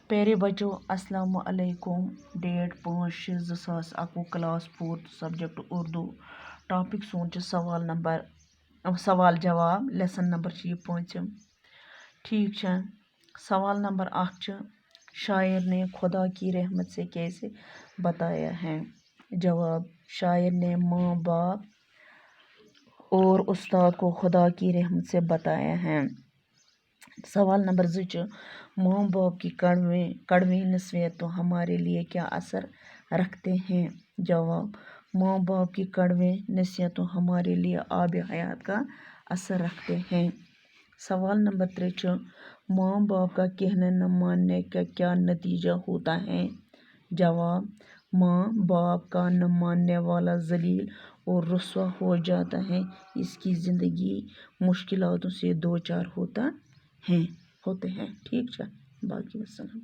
प्यारे बच्चों, अस्सलाम वालेकुम। Date 5/6/2021, class 4, subject Urdu. Topic सोच सवाल जवाब। लेसन नंबर यह 5। ठीक है। सवाल नंबर 1 शायर ने खुदा की रहमत से कैसे बताया है? जवाब, शायर ने माँ बाप और उस्ताद को खुदा की रहमत से बताया है। सवाल नंबर 2 माँ बाप की कड़वी नसीहत तो हमारे लिए क्या असर रखते हैं? जवाब, माँ बाप की कड़वी नसीहत तो हमारे लिए आब हयात का असर रखते हैं। सवाल नंबर 3 माँ बाप का कहना न मानने का क्या नतीजा होता है? जवाब, माँ बाप का न मानने वाला जलील और रुस्वा हो जाता है, इसकी ज़िंदगी मुश्किलातों से दो चार होते हैं। ठीक है। बाकी वस्सलाम।